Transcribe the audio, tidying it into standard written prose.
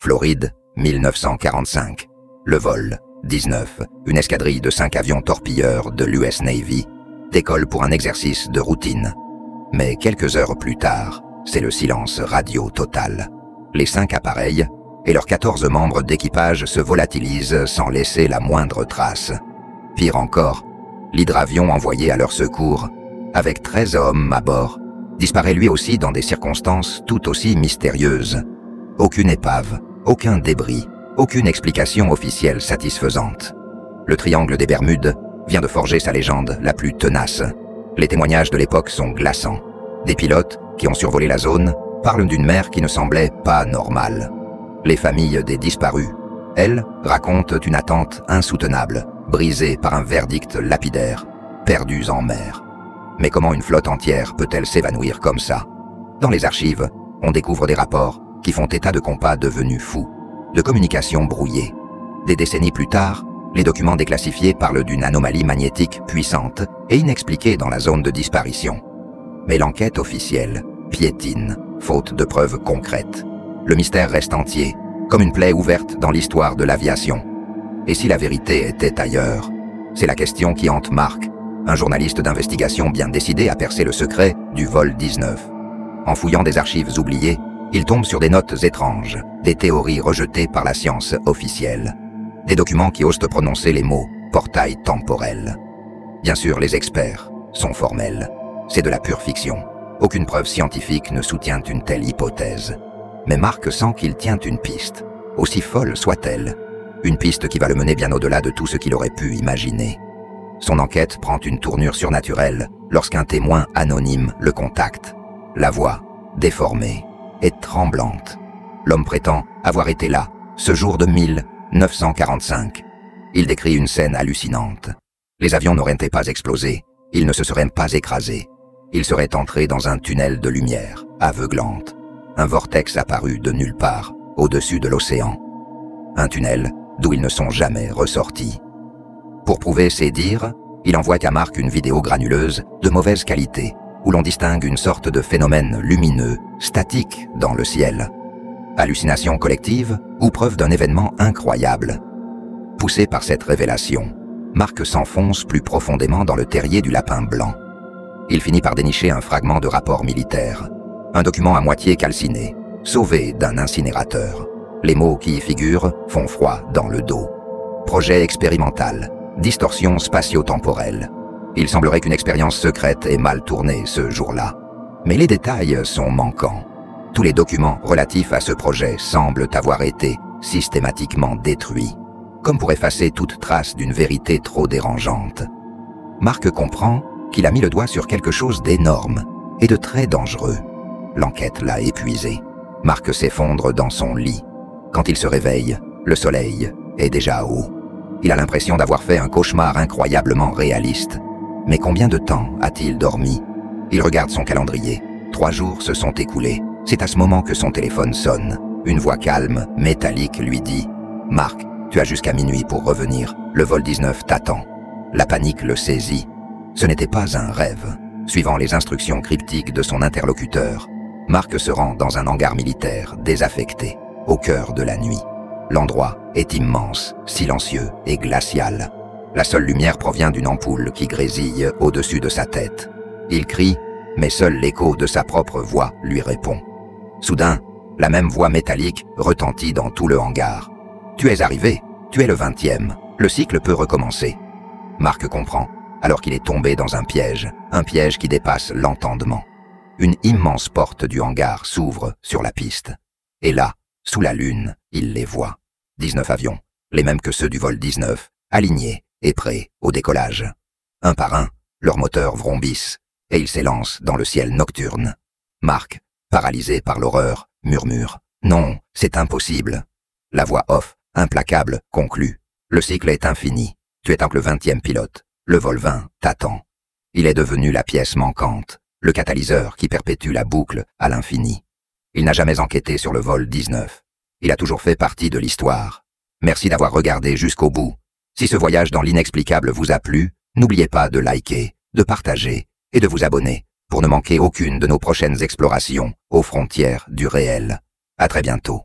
Floride, 1945. Le vol 19, une escadrille de 5 avions torpilleurs de l'US Navy, décolle pour un exercice de routine. Mais quelques heures plus tard, c'est le silence radio total. Les 5 appareils et leurs 14 membres d'équipage se volatilisent sans laisser la moindre trace. Pire encore, l'hydravion envoyé à leur secours, avec 13 hommes à bord, disparaît lui aussi dans des circonstances tout aussi mystérieuses. Aucune épave, aucun débris, aucune explication officielle satisfaisante. Le triangle des Bermudes vient de forger sa légende la plus tenace. Les témoignages de l'époque sont glaçants. Des pilotes qui ont survolé la zone parlent d'une mer qui ne semblait pas normale. Les familles des disparus, elles, racontent une attente insoutenable, brisée par un verdict lapidaire, perdus en mer. Mais comment une flotte entière peut-elle s'évanouir comme ça? Dans les archives, on découvre des rapports qui font état de compas devenus fous, de communications brouillées. Des décennies plus tard, les documents déclassifiés parlent d'une anomalie magnétique puissante et inexpliquée dans la zone de disparition. Mais l'enquête officielle piétine, faute de preuves concrètes. Le mystère reste entier, comme une plaie ouverte dans l'histoire de l'aviation. Et si la vérité était ailleurs? C'est la question qui hante Marc, un journaliste d'investigation bien décidé à percer le secret du vol 19. En fouillant des archives oubliées, il tombe sur des notes étranges, des théories rejetées par la science officielle. Des documents qui osent prononcer les mots « portail temporel ». Bien sûr, les experts sont formels. C'est de la pure fiction. Aucune preuve scientifique ne soutient une telle hypothèse. Mais Marc sent qu'il tient une piste, aussi folle soit-elle. Une piste qui va le mener bien au-delà de tout ce qu'il aurait pu imaginer. Son enquête prend une tournure surnaturelle lorsqu'un témoin anonyme le contacte. La voix, déformée et tremblante. L'homme prétend avoir été là, ce jour de 1945. Il décrit une scène hallucinante. Les avions n'auraient pas explosé, ils ne se seraient pas écrasés. Ils seraient entrés dans un tunnel de lumière, aveuglante. Un vortex apparu de nulle part, au-dessus de l'océan. Un tunnel d'où ils ne sont jamais ressortis. Pour prouver ses dires, il envoie à Marc une vidéo granuleuse de mauvaise qualité, où l'on distingue une sorte de phénomène lumineux, statique dans le ciel. Hallucination collective ou preuve d'un événement incroyable. Poussé par cette révélation, Marc s'enfonce plus profondément dans le terrier du lapin blanc. Il finit par dénicher un fragment de rapport militaire, un document à moitié calciné, sauvé d'un incinérateur. Les mots qui y figurent font froid dans le dos. Projet expérimental, distorsion spatio-temporelle. Il semblerait qu'une expérience secrète ait mal tourné ce jour-là. Mais les détails sont manquants. Tous les documents relatifs à ce projet semblent avoir été systématiquement détruits, comme pour effacer toute trace d'une vérité trop dérangeante. Marc comprend qu'il a mis le doigt sur quelque chose d'énorme et de très dangereux. L'enquête l'a épuisé. Marc s'effondre dans son lit. Quand il se réveille, le soleil est déjà haut. Il a l'impression d'avoir fait un cauchemar incroyablement réaliste. Mais combien de temps a-t-il dormi? Il regarde son calendrier. 3 jours se sont écoulés. C'est à ce moment que son téléphone sonne. Une voix calme, métallique, lui dit « Marc, tu as jusqu'à minuit pour revenir. Le vol 19 t'attend. » La panique le saisit. Ce n'était pas un rêve. Suivant les instructions cryptiques de son interlocuteur, Marc se rend dans un hangar militaire désaffecté, au cœur de la nuit. L'endroit est immense, silencieux et glacial. La seule lumière provient d'une ampoule qui grésille au-dessus de sa tête. Il crie, mais seul l'écho de sa propre voix lui répond. Soudain, la même voix métallique retentit dans tout le hangar. « Tu es arrivé, tu es le 20e, le cycle peut recommencer. » Marc comprend, alors qu'il est tombé dans un piège qui dépasse l'entendement. Une immense porte du hangar s'ouvre sur la piste. Et là, sous la lune, il les voit. 19 avions, les mêmes que ceux du vol 19, alignés et prêts au décollage. Un par un, leurs moteurs vrombissent, et ils s'élancent dans le ciel nocturne. Marc, paralysé par l'horreur, murmure « Non, c'est impossible !» La voix off, implacable, conclut « Le cycle est infini. Tu es le 20e pilote. Le vol 20 t'attend. » Il est devenu la pièce manquante, le catalyseur qui perpétue la boucle à l'infini. Il n'a jamais enquêté sur le vol 19. Il a toujours fait partie de l'histoire. Merci d'avoir regardé jusqu'au bout. Si ce voyage dans l'inexplicable vous a plu, n'oubliez pas de liker, de partager et de vous abonner pour ne manquer aucune de nos prochaines explorations aux frontières du réel. À très bientôt.